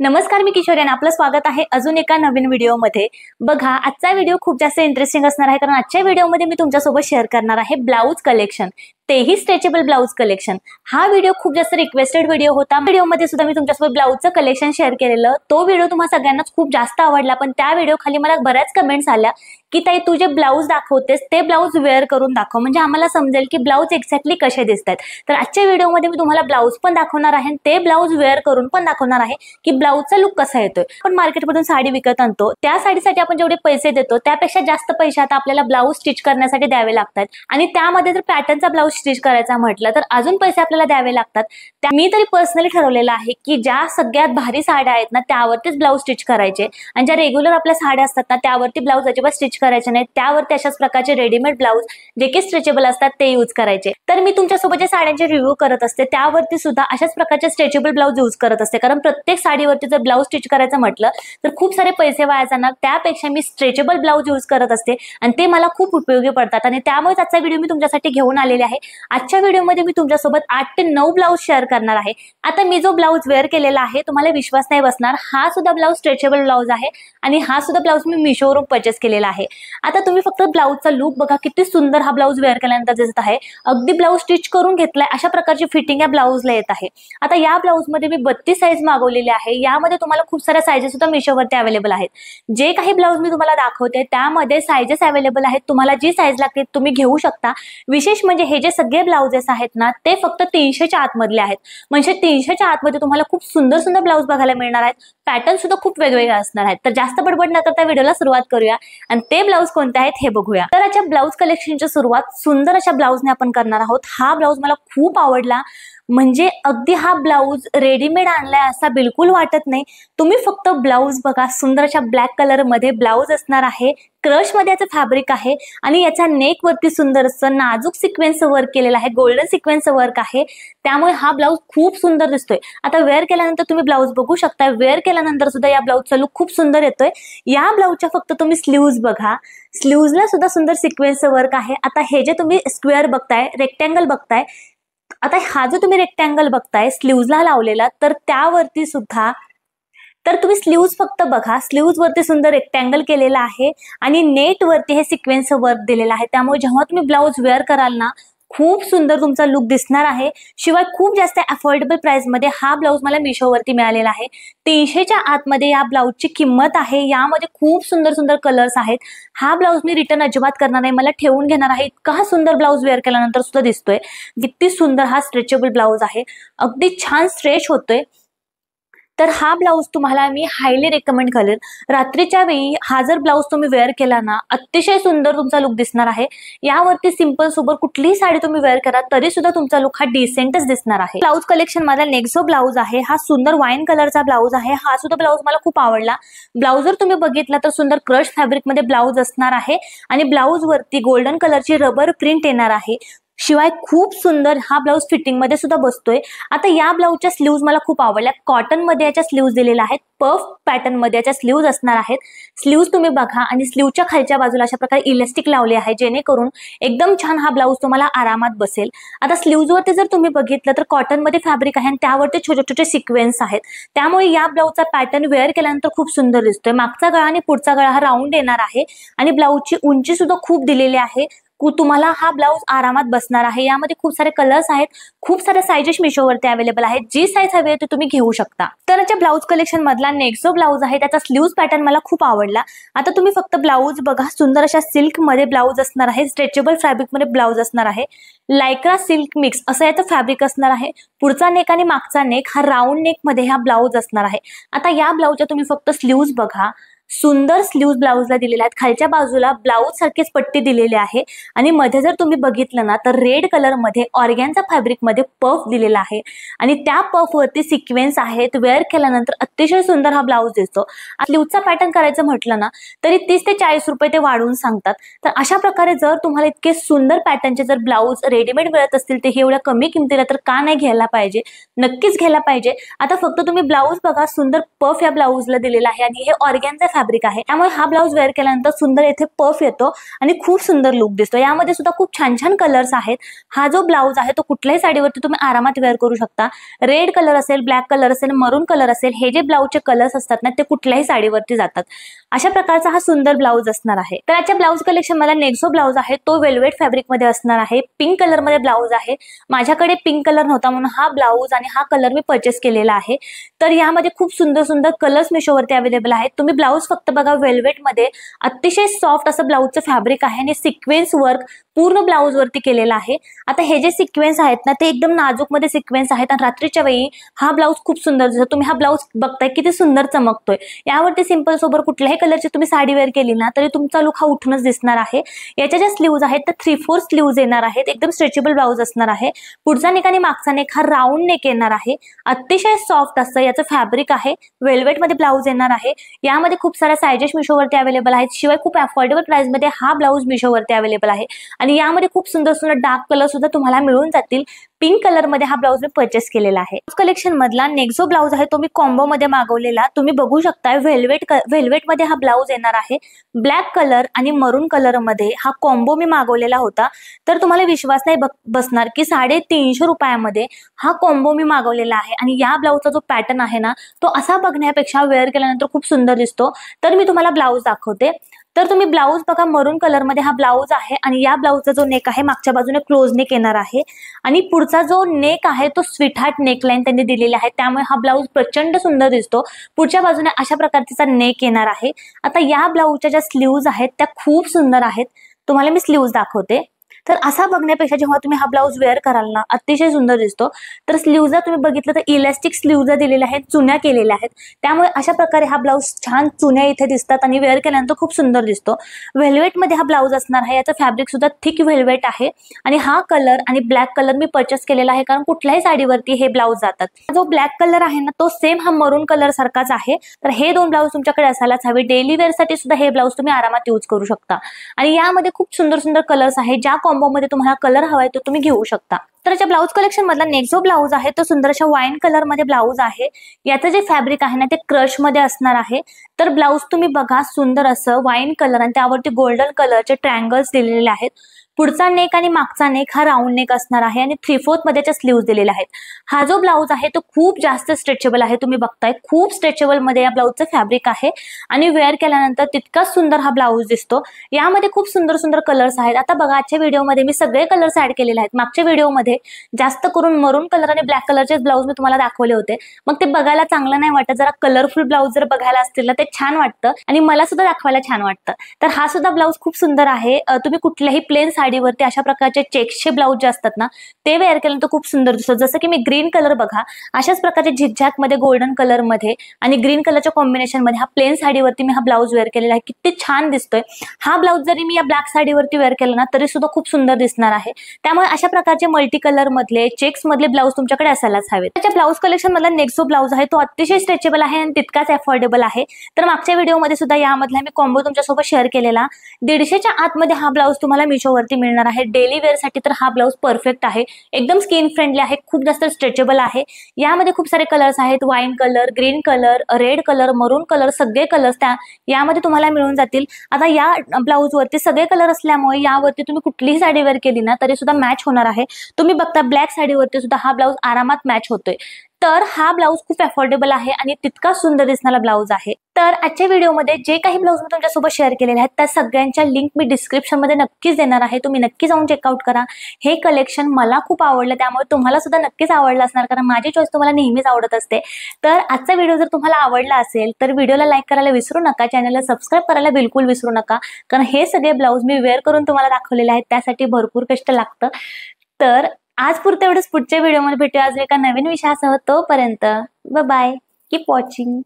नमस्कार, मी किशोरी आणि आपलं स्वागत आहे अजून एका नवीन व्हिडिओमध्ये। बघा, आजचा व्हिडिओ खूप जास्त इंटरेस्टिंग असणार आहे, कारण आजच्या व्हिडिओमध्ये मी तुमच्यासोबत शेअर करणार आहे ब्लाउज कलेक्शन, तेही स्ट्रेचेबल ब्लाउज कलेक्शन। हा व्हिडिओ खूप जास्त रिक्वेस्टेड व्हिडिओ होता। व्हिडिओमध्ये सुद्धा मी तुमच्यासोबत ब्लाउजचं कलेक्शन शेअर केलेलं। तो व्हिडिओ तुम्हाला सगळ्यांनाच खूप जास्त आवडला, पण त्या व्हिडिओ खाली मला बऱ्याच कमेंट्स आल्या की ताई, तू जे ब्लाउज दाखवतेस ते ब्लाउज वेअर करून दाखव, म्हणजे आम्हाला समजेल की ब्लाउज एक्झॅक्टली कसे दिसतात। तर आजच्या व्हिडिओमध्ये मी तुम्हाला ब्लाउज पण दाखवणार आहे, ते ब्लाउज वेअर करून पण दाखवणार आहे की ब्लाउजचा लुक कसा येतोय। आपण मार्केटमधून साडी विकत आणतो, त्या साडीसाठी आपण जेवढे पैसे देतो त्यापेक्षा जास्त पैसे आता आपल्याला ब्लाउज स्टिच करण्यासाठी द्यावे लागतात, आणि त्यामध्ये जर पॅटर्नचा ब्लाउज स्टिच करायचा म्हटलं तर अजून पैसे आपल्याला द्यावे लागतात। मी तरी पर्सनली ठरवलेलं आहे की ज्या सगळ्यात भारी साड्या आहेत ना त्यावरतीच ब्लाउज स्टिच करायचे, आणि ज्या रेग्युलर आपल्या साड्या असतात ना त्यावरती ब्लाउज अजिबात स्टिच करायचे नाही। त्यावरती अशाच प्रकारचे रेडीमेड ब्लाउज जे की स्ट्रेचेबल असतात ते यूज करायचे। तर मी तुमच्यासोबत जे साड्यांचे रिव्ह्यू करत असते त्यावरती सुद्धा अशाच प्रकारचे स्ट्रेचेबल ब्लाउज यूज करत असते, कारण प्रत्येक साडीवरती जर ब्लाउज स्टिच करायचं म्हटलं तर खूप सारे पैसे वाया जाणार। त्यापेक्षा मी स्ट्रेचेबल ब्लाउज यूज करत असते आणि ते मला खूप उपयोगी पडतात, आणि त्यामुळे आजचा व्हिडिओ मी तुमच्यासाठी घेऊन आलेले आहे। आजच्या व्हिडिओमध्ये मी तुमच्यासोबत 8 ते 9 ब्लाउज शेअर करणार आहे। आता मी जो ब्लाउज वेअर केलेला आहे तुम्हाला विश्वास नाही बसणार, हा सुद्धा ब्लाउज स्ट्रेचेबल ब्लाउज आहे आणि हा सुद्धा ब्लाउज मी मीशोवरून परचेस केलेला आहे। आता तुम्ही फक्त ब्लाउजचा लुक बघा, किती सुंदर हा ब्लाउज वेअर केल्यानंतर दिसत आहे। अगदी ब्लाउज स्टिच करून घेतलाय अशा प्रकारची फिटिंग या ब्लाउजला येत आहे। आता या ब्लाउज मध्ये मी 32 साइज मागवलेली आहे। यामध्ये तुम्हाला खूप साऱ्या साइजेस सुद्धा मीशोवरती अवेलेबल आहेत। जे काही ब्लाउज मी तुम्हाला दाखवते त्यामध्ये साइजेस अवेलेबल आहेत, तुम्हाला जी साइज लागते तुम्ही घेऊ शकता। विशेष म्हणजे हे जे सगळे ब्लाउजेस आहेत ना ते फक्त 300च्या आतमधले आहेत, म्हणजे 300च्या आतमध्ये तुम्हाला खूप सुंदर सुंदर ब्लाउज बघायला मिळणार आहेत। पॅटर्न सुद्धा खूप वेगवेगळे असणार आहेत। तर जास्त बडबड न करता व्हिडिओला सुरुवात करूया आणि ते ब्लाउज कोणते आहेत हे बघूया। तर आजच्या ब्लाउज कलेक्शनची सुरुवात सुंदर अशा ब्लाउजने आपण करणार आहोत। हा ब्लाउज मला खूप आवडला, म्हणजे अगदी हा ब्लाउज रेडीमेड आणलाय असा बिलकुल वाटत नाही। तुम्ही फक्त ब्लाउज बघा, सुंदर अशा ब्लॅक कलर मध्ये ब्लाउज असणार आहे। क्रश मध्ये याचं फॅब्रिक आहे आणि याच्या नेक वरती सुंदर असं नाजूक सिक्वेन्स वर्क केलेलं आहे, गोल्डन सिक्वेन्स वर्क आहे। त्यामुळे हा ब्लाउज खूप सुंदर दिसतोय। आता वेअर केल्यानंतर तुम्ही ब्लाउज बघू शकता, वेअर केल्यानंतर सुद्धा या ब्लाउजचा लुक खूप सुंदर येतोय। या ब्लाउजच्या फक्त तुम्ही स्लीव्ज बघा, स्लीव्जला सुद्धा सुंदर सिक्वेन्स वर्क आहे। आता हे जे तुम्ही स्क्वेअर बघताय, रेक्टँगल बघताय, आता हा जो तुम्ही रेक्टँगल बघताय स्लीव्जला लावलेला, तर त्यावरती सुद्धा तर तुम्ही स्लीव्ज फक्त बघा, स्लीव्ज वरती सुंदर रेक्टँगल केलेला आहे आणि नेट वरती हे सिक्वेन्स वर्क दिलेला आहे। त्यामुळे जेव्हा तुम्ही ब्लाउज वेअर कराल ना खूप सुंदर तुमचा लुक दिसणार आहे। शिवाय खूप जास्त अफोर्डेबल प्राइस मध्ये हा ब्लाउज मला मीशोवरती मिळालेला आहे। 300च्या आतमध्ये या ब्लाउजची किंमत आहे। यामध्ये खूप सुंदर सुंदर कलर्स आहेत। हा ब्लाउज मी रिटर्न अजिबात करणार नाही, मला ठेवून घेणार आहे। इतका सुंदर ब्लाउज वेअर केल्यानंतर सुद्धा दिसतोय। किती सुंदर हा स्ट्रेचेबल ब्लाउज आहे, अगदी छान स्ट्रेच होतोय। तर हा ब्लाउज तुम्हाला मी हायली रेकमेंड करेन। रात्रीच्या वेळी हा जर ब्लाउज तुम्ही वेअर केला ना अतिशय सुंदर तुमचा लुक दिसणार आहे। यावरती सिंपल सोबत कुठलीही साडी तुम्ही वेअर करा तरी सुद्धा तुमचा लुक हा डिसेंटच दिसणार आहे। ब्लाउज कलेक्शन मध्ये नेक्स्ट जो ब्लाउज आहे हा सुंदर वाईन कलरचा ब्लाउज आहे। हा सुद्धा ब्लाउज मला खूप आवडला। ब्लाउज जर तुम्ही बघितला तर सुंदर क्रश फॅब्रिक मध्ये ब्लाउज असणार आहे आणि ब्लाउज वरती गोल्डन कलरची रबर प्रिंट येणार आहे। शिवाय खूप सुंदर हा ब्लाउज फिटिंग मध्ये सुद्धा बसतोय। आता या ब्लाउजच्या स्लीव्ज मला खूप आवडल्या, कॉटन मध्ये याच्या स्लीव्ज दिलेल्या आहेत, पफ पॅटर्न मध्ये याच्या स्लीव्ज असणार आहेत। स्लीव्ज तुम्ही बघा आणि स्लीव्हच्या खालच्या बाजूला अशा प्रकारे इलास्टिक लावले आहे, जेणेकरून एकदम छान हा ब्लाउज तुम्हाला आरामात बसेल। आता स्लीव्ज वरती जर तुम्ही बघितलं तर कॉटन मध्ये फॅब्रिक आहे आणि त्यावरती छोटे छोटे सिक्वेन्स आहेत। त्यामुळे या ब्लाउजचा पॅटर्न वेअर केल्यानंतर खूप सुंदर दिसतोय। मागचा गळा आणि पुढचा गळा हा राऊंड येणार आहे आणि ब्लाउजची उंची सुद्धा खूप दिलेली आहे। तुम्हाला हा ब्लाउज आरामात बसणार आहे। यामध्ये खूप सारे कलर्स आहेत, खूप सारे साइजेस मीशोवरती अवेलेबल आहेत। जी साइज हवी आहे ती तुम्ही घेऊ शकता। तर याच्या ब्लाउज कलेक्शन मधला नेक्स्ट जो ब्लाउज आहे त्याचा स्लीव्ज पॅटर्न मला खूप आवडला। आता तुम्ही फक्त ब्लाउज बघा, सुंदर अशा सिल्क मध्ये ब्लाउज असणार आहे, स्ट्रेचेबल फॅब्रिक मध्ये ब्लाउज असणार आहे। लायक्रा सिल्क मिक्स असं याचं फॅब्रिक असणार आहे। पुढचा नेक आणि मागचा नेक हा राऊंड नेक मध्ये हा ब्लाउज असणार आहे। आता या ब्लाउजच्या तुम्ही फक्त स्लीव्ज बघा, सुंदर स्लीव्ज ब्लाउजला दिलेल्या आहेत। खालच्या बाजूला ब्लाउज सारखीच पट्टी दिलेली आहे आणि मध्ये जर तुम्ही बघितलं ना तर रेड कलर मध्ये ऑर्गॅन्झा फॅब्रिक मध्ये पफ दिलेला आहे आणि त्या पफ वरती सिक्वेन्स आहेत। वेअर केल्यानंतर अतिशय सुंदर हा ब्लाउज दिसतो। स्लीव्हचा पॅटर्न करायचं म्हटलं ना तरी 30 ते 40 रुपये ते वाढवून सांगतात। तर अशा प्रकारे जर तुम्हाला इतके सुंदर पॅटर्नचे जर ब्लाउज रेडीमेड मिळत असतील ते एवढ्या कमी किमतीला तर का नाही घ्यायला पाहिजे, नक्कीच घ्यायला पाहिजे। आता फक्त तुम्ही ब्लाउज बघा, सुंदर पफ या ब्लाउजला दिलेला आहे आणि हे ऑर्गॅन्झा फॅब्रिक आहे, त्यामुळे हा ब्लाऊज वेअर केल्यानंतर सुंदर येथे पफ येतो आणि खूप सुंदर लुक दिसतो। यामध्ये सुद्धा खूप छान छान कलर्स आहेत। हा जो ब्लाऊज आहे तो कुठल्याही साडीवरती तुम्ही आरामात वेअर करू शकता। रेड कलर असेल, ब्लॅक कलर असेल, मरून कलर असेल, हे जे ब्लाऊजचे कलर्स असतात ना ते कुठल्याही साडीवरती जातात। अशा प्रकारचा हा सुंदर ब्लाऊज असणार आहे। तर आजच्या ब्लाऊज कलेक्शन मला नेक्सो ब्लाऊज आहे तो वेल्वेट फॅब्रिक मध्ये असणार आहे। पिंक कलर मध्ये ब्लाऊज आहे। माझ्याकडे पिंक कलर नव्हता म्हणून हा ब्लाऊज आणि हा कलर मी परचेस केलेला आहे। तर यामध्ये खूप सुंदर सुंदर कलर्स मिशोवरती अवेलेबल आहेत। तुम्ही ब्लाऊज फक्त बघा, वेल्वेट मध्ये अतिशय सॉफ्ट असं ब्लाऊजचं फॅब्रिक आहे आणि सिक्वेन्स वर्क पूर्ण ब्लाऊज वरती केलेला आहे। आता हे जे सिक्वेन्स आहेत ना ते एकदम नाजूक मध्ये सिक्वेन्स आहेत आणि रात्रीच्या वेळी हा ब्लाऊज खूप सुंदर दिसतो। तुम्ही हा ब्लाऊज बघताय किती सुंदर चमकतोय। यावरती सिंपल सोबर कुठल्याही कलरची तुम्ही साडी वेअर केली ना तरी तुमचा लुक हा उठूनच दिसणार आहे। याच्या ज्या स्लीव्ज आहेत त्या 3/4 स्लीव्ज येणार आहेत। एकदम स्ट्रेचेबल ब्लाऊज असणार आहे। पुढचा नेक आणि मागचा नेक हा राऊंड नेक येणार आहे। अतिशय सॉफ्ट असं याचं फॅब्रिक आहे। वेल्वेट मध्ये ब्लाऊज येणार आहे। यामध्ये खूप साऱ्या साइजेस मिशोवरती अवेलेबल आहेत। शिवाय खूप अफोर्डेबल प्राइस मध्ये हा ब्लाऊज मिशोवरती अवेलेबल आहे आणि यामध्ये खूप सुंदर सुंदर डार्क कलर सुद्धा तुम्हाला मिळून जातील। पिंक कलर मध्ये हा ब्लाऊज मी परचेस केलेला आहे। कलेक्शन मधला नेक्स्ट जो ब्लाऊज आहे तो मी कॉम्बो मध्ये मागवलेला, तुम्ही बघू शकता। वेल्वेट मध्ये हा ब्लाऊज येणार आहे। ब्लॅक कलर आणि मरून कलर मध्ये हा कॉम्बो मी मागवलेला होता। तर तुम्हाला विश्वास नाही बसणार की 350 रुपयामध्ये हा कॉम्बो मी मागवलेला आहे आणि या ब्लाऊजचा जो पॅटर्न आहे ना तो असा बघण्यापेक्षा वेअर केल्यानंतर खूप सुंदर दिसतो। तर मी तुम्हाला ब्लाऊज दाखवते। तर तुम्ही ब्लाऊज बघा, मरून कलर मध्ये हा ब्लाऊज आहे आणि या ब्लाऊजचा जो नेक आहे मागच्या बाजूने क्लोज नेक येणार आहे आणि पुढचा जो नेक आहे तो स्वीट हार्ट नेकलाईन त्यांनी दिलेला आहे, त्यामुळे हा ब्लाऊज प्रचंड सुंदर दिसतो। पुढच्या बाजूने अशा प्रकारचा नेक येणार आहे। आता या ब्लाऊजच्या ज्या स्लीव्ज आहेत त्या खूप सुंदर आहेत। तुम्हाला मी स्लीव्ज दाखवते। तर असा बघण्यापेक्षा जेव्हा तुम्ही हा ब्लाऊज वेअर कराल ना अतिशय सुंदर दिसतो। तर स्लीव्हला तुम्ही बघितलं तर इलास्टिक स्लीव्हला दिलेल्या आहेत, चुन्या केलेल्या आहेत, त्यामुळे अशा प्रकारे हा ब्लाऊज छान चुन्या इथे दिसतात आणि वेअर केल्यानंतर खूप सुंदर दिसतो। वेल्वेट मध्ये हा ब्लाऊज असणार आहे। याचं फॅब्रिक सुद्धा थिक वेल्वेट आहे आणि हा कलर आणि ब्लॅक कलर मी परचेस केलेला आहे कारण कुठल्याही साडीवरती हे ब्लाऊज जातात। जो ब्लॅक कलर आहे ना तो सेम हा मरून कलर सारखाच आहे। तर हे दोन ब्लाऊज तुमच्याकडे असायलाच हवे। डेली वेअर साठी सुद्धा हे ब्लाऊज तुम्ही आरामात यूज करू शकता आणि यामध्ये खूप सुंदर सुंदर कलर्स आहेत। ज्या कॉम्बो मध्ये तुम्हाला कलर हवाय तो तुम्ही घेऊ शकता। तर याच्या ब्लाऊज कलेक्शन मधला नेक्स्ट जो ब्लाऊज आहे तो सुंदर अशा वाईन कलर मध्ये ब्लाऊज आहे। याचं जे फॅब्रिक आहे ना ते क्रश मध्ये असणार आहे। तर ब्लाऊज तुम्ही बघा, सुंदर असं वाईन कलर आणि त्यावरती गोल्डन कलरचे ट्रँगल्स दिलेले आहेत। पुढचा नेक आणि मागचा नेक हा राऊंड नेक असणार आहे आणि 3/4 मध्ये स्लीव्ज दिलेले आहेत। हा जो ब्लाऊज आहे तो खूप जास्त स्ट्रेचेबल आहे। तुम्ही बघताय खूप स्ट्रेचेबल मध्ये या ब्लाऊजचं फॅब्रिक आहे आणि वेअर केल्यानंतर तितकाच सुंदर हा ब्लाऊज दिसतो। यामध्ये खूप सुंदर सुंदर कलर्स आहेत। आता बघा, आजच्या व्हिडिओमध्ये मी सगळे कलर्स ऍड केलेले आहेत। मागच्या व्हिडिओमध्ये जास्त करून मरून कलर आणि ब्लॅक कलरचे ब्लाऊज मी तुम्हाला दाखवले होते, मग ते बघायला चांगलं नाही वाटत। जरा कलरफुल ब्लाऊज जर बघायला असतील ना ते छान वाटतं आणि मला सुद्धा दाखवायला छान वाटतं। तर हा सुद्धा ब्लाऊज खूप सुंदर आहे। तुम्ही कुठल्याही प्लेन साडीवरती अशा प्रकारचे चेक्सचे ब्लाऊज जे असतात ना ते वेअर केल्यानंतर खूप सुंदर दिसतो। जसं की मी ग्रीन कलर बघा, अशाच प्रकारचे झिकझॅक मध्ये गोल्डन कलर मध्ये आणि ग्रीन कलरच्या कॉम्बिनेशन मध्ये हा प्लेन साडीवरती मी हा ब्लाऊज वेअर केलेला आहे। किती छान दिसतोय। हा ब्लाऊज जरी मी या ब्लॅक साडीवरती वेअर केला ना तरी सुद्धा खूप सुंदर दिसणार आहे। त्यामुळे अशा प्रकारचे मल्टी कलर मधले चेक्स मधले ब्लाऊज तुमच्याकडे असायलाच हवेत। त्याच्या ब्लाऊज कलेक्शन मधला नेक्स्ट जो ब्लाऊज आहे तो अतिशय स्ट्रेचेबल आहे आणि तितकाच अफोर्डेबल आहे। तर मागच्या व्हिडिओमध्ये सुद्धा यामधला मी कॉम्बो तुमच्यासोबत शेअर केलेला। 150च्या आतमध्ये हा ब्लाऊज तुम्हाला मिशोवरती मिळणार आहे। डेली वेअर साठी तर हा ब्लाऊज परफेक्ट आहे। एकदम स्किन फ्रेंडली आहे, खूप जास्त स्ट्रेचेबल आहे। यामध्ये खूप सारे कलर्स आहेत, wine colour, green colour, red colour, मरून कलर, सगळे कलर्स यामध्ये तुम्हाला मिळून जातील। आता या ब्लाऊज वरती सगळे कलर असल्यामुळे यावरती तुम्ही कुठलीही साडी वेअर केली ना तरी सुद्धा मॅच होणार आहे। तुम्ही बघता ब्लॅक साडीवरती सुद्धा हा ब्लाऊज आरामात मॅच होतोय। तर हा ब्लाऊज खूप अफोर्डेबल आहे आणि तितका सुंदर दिसणारा ब्लाऊज आहे। तर आजच्या व्हिडिओमध्ये जे काही ब्लाऊज मी तुमच्यासोबत शेअर केलेले आहेत त्या सगळ्यांच्या लिंक मी डिस्क्रिप्शन मध्ये नक्कीच देणार आहे। तुम्ही नक्की जाऊन चेकआउट करा। हे कलेक्शन मला खूप आवडलं, त्यामुळे तुम्हाला सुद्धा नक्कीच आवडलं असणार कारण माझी चॉईस तुम्हाला नेहमीच आवडत असते। तर आजचा व्हिडिओ जर तुम्हाला आवडला असेल तर व्हिडिओला लाईक करायला विसरू नका, चॅनलला सबस्क्राईब करायला बिलकुल विसरू नका कारण हे सगळे ब्लाऊज मी वेअर करून तुम्हाला दाखवलेले आहेत, त्यासाठी भरपूर कष्ट लागतं। तर आज पुरतं एवढंच। पुढच्या व्हिडिओमध्ये भेटूया अजून एका नवीन विषयासह। तोपर्यंत बाय बाय, कीप वॉचिंग।